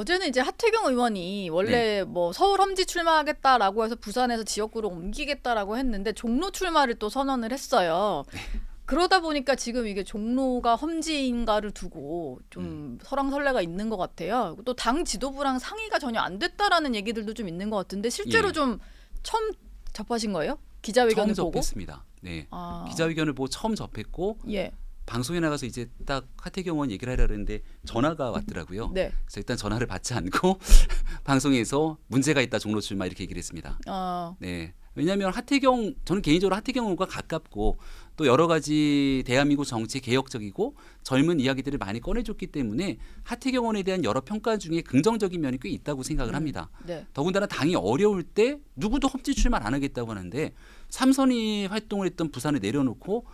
어제는 이제 하태경 의원이 원래 뭐 서울 험지 출마하겠다라고 해서 부산에서 지역구로 옮기겠다라고 했는데 종로 출마를 또 선언을 했어요. 그러다 보니까 지금 이게 종로가 험지인가를 두고 좀 설왕설래가 있는 것 같아요. 또 당 지도부랑 상의가 전혀 안 됐다라는 얘기들도 좀 있는 것 같은데 실제로 예. 좀 처음 접하신 거예요? 기자회견을 처음 보고? 접했습니다. 네. 아, 기자회견을 보고 처음 접했고 예, 방송에 나가서 이제 딱 하태경 의원 얘기를 하려 그랬는데 전화가 왔더라고요. 네. 그래서 일단 전화를 받지 않고 방송에서 문제가 있다 종로 출마 이렇게 얘기를 했습니다. 네. 왜냐하면 저는 개인적으로 하태경 의원과 가깝고 또 여러 가지 대한민국 정치 개혁적이고 젊은 이야기들을 많이 꺼내줬기 때문에 하태경 의원에 대한 여러 평가 중에 긍정적인 면이 꽤 있다고 생각을 합니다. 네. 더군다나 당이 어려울 때 누구도 험지 출마를 안 하겠다고 하는데 삼선이 활동을 했던 부산을 내려놓고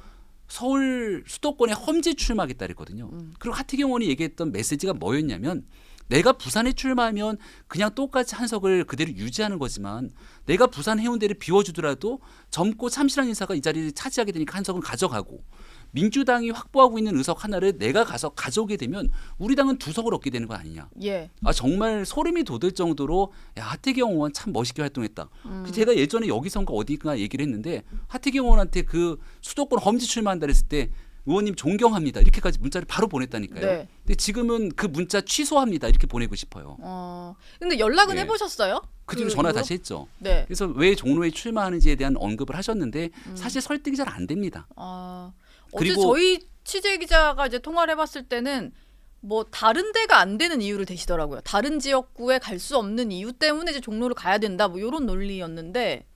서울 수도권에 험지 출마하겠다 그랬거든요. 그리고 하태경 의원이 얘기했던 메시지가 뭐였냐면 내가 부산에 출마하면 그냥 똑같이 한석을 그대로 유지하는 거지만 내가 부산 해운대를 비워주더라도 젊고 참신한 인사가 이 자리를 차지하게 되니까 한석은 가져가고 민주당이 확보하고 있는 의석 하나를 내가 가서 가져오게 되면 우리 당은 두 석을 얻게 되는 거 아니냐. 예. 정말 소름이 돋을 정도로 야, 하태경 의원 참 멋있게 활동했다. 제가 예전에 여기선가 어디가 얘기를 했는데 하태경 의원한테 그 수도권 험지 출마한다 그랬을 때 의원님 존경합니다. 이렇게까지 문자를 바로 보냈다니까요. 네. 근데 지금은 그 문자 취소합니다. 이렇게 보내고 싶어요. 근데 연락은 네. 해보셨어요? 그 뒤로 전화 이후로? 다시 했죠. 네. 그래서 왜 종로에 출마하는지에 대한 언급을 하셨는데 사실 설득이 잘 안 됩니다. 어제 그리고- 저희 취재 기자가 이제 통화를 해봤을 때는 뭐 다른 데가 안 되는 이유를 대시더라고요. 다른 지역구에 갈 수 없는 이유 때문에 이제 종로를 가야 된다. 뭐 이런 논리였는데.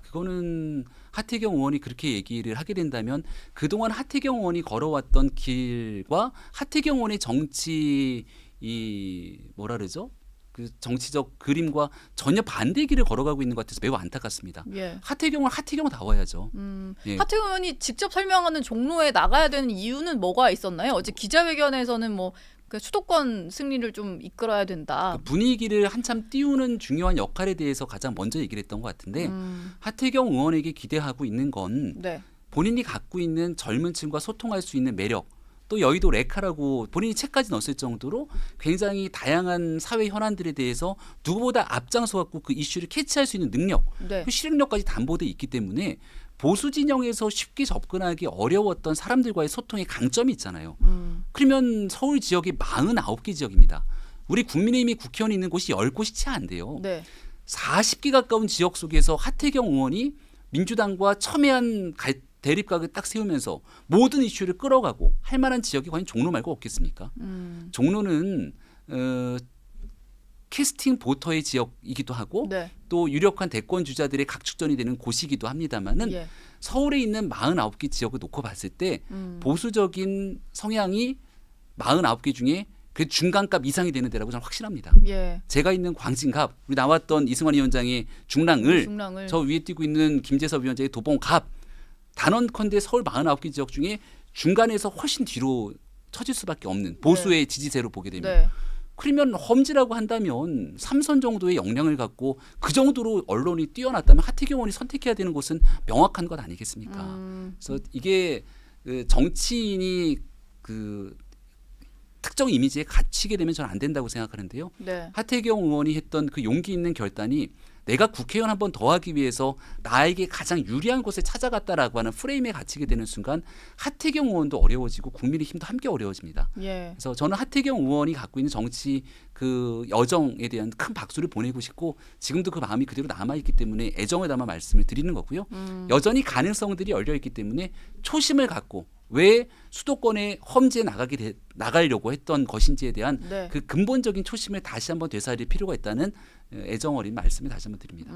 그거는 하태경 의원이 그렇게 얘기를 하게 된다면 그동안 하태경 의원이 걸어왔던 길과 하태경 의원의 정치 뭐라 그러죠? 그 정치적 그림과 전혀 반대 길을 걸어가고 있는 것 같아서 매우 안타깝습니다. 예. 하태경은 하태경다워야죠. 예. 하태경 의원이 직접 설명하는 종로에 나가야 되는 이유는 뭐가 있었나요? 어제 기자회견에서는 뭐 그 수도권 승리를 좀 이끌어야 된다. 그 분위기를 한참 띄우는 중요한 역할에 대해서 가장 먼저 얘기를 했던 것 같은데 하태경 의원에게 기대하고 있는 건 네. 본인이 갖고 있는 젊은 층과 소통할 수 있는 매력 또 여의도 레카라고 본인이 책까지 넣었을 정도로 굉장히 다양한 사회 현안들에 대해서 누구보다 앞장서 갖고 그 이슈를 캐치할 수 있는 능력 네. 그 실행력까지 담보돼 있기 때문에 보수 진영에서 쉽게 접근하기 어려웠던 사람들과의 소통의 강점이 있잖아요. 그러면 서울 지역이 49개 지역입니다. 우리 국민의힘이 국회의원이 있는 곳이 10곳이 채 안 돼요. 네. 40개 가까운 지역 속에서 하태경 의원이 민주당과 첨예한 대립각을 딱 세우면서 모든 이슈를 끌어가고 할 만한 지역이 과연 종로 말고 없겠습니까? 종로는 캐스팅 보터의 지역이기도 하고 네. 또 유력한 대권 주자들의 각축전이 되는 곳이기도 합니다만은 예. 서울에 있는 49개 지역을 놓고 봤을 때 보수적인 성향이 49개 중에 그 중간값 이상이 되는 데라고 저는 확신합니다. 예. 제가 있는 광진갑, 우리 나왔던 이승환 위원장의 중랑을, 중랑을. 저 위에 뛰고 있는 김재섭 위원장의 도봉갑, 단언컨대 서울 49개 지역 중에 중간에서 훨씬 뒤로 처질 수밖에 없는 보수의 지지세로 보게 되면 네. 그러면 험지라고 한다면 삼선 정도의 역량을 갖고 그 정도로 언론이 뛰어났다면 하태경 의원이 선택해야 되는 곳은 명확한 것 아니겠습니까? 그래서 이게 그 정치인이 그 특정 이미지에 갇히게 되면 저는 안 된다고 생각하는데요. 네. 하태경 의원이 했던 그 용기 있는 결단이 내가 국회의원 한 번 더 하기 위해서 나에게 가장 유리한 곳에 찾아갔다라고 하는 프레임에 갇히게 되는 순간 하태경 의원도 어려워지고 국민의힘도 함께 어려워집니다. 예. 그래서 저는 하태경 의원이 갖고 있는 정치 그 여정에 대한 큰 박수를 보내고 싶고 지금도 그 마음이 그대로 남아있기 때문에 애정을 담아 말씀을 드리는 거고요. 여전히 가능성들이 열려있기 때문에 초심을 갖고 왜 수도권에 험지에 나가려고 했던 것인지에 대한 네. 그 근본적인 초심을 다시 한번 되살릴 필요가 있다는 애정 어린 말씀을 다시 한번 드립니다.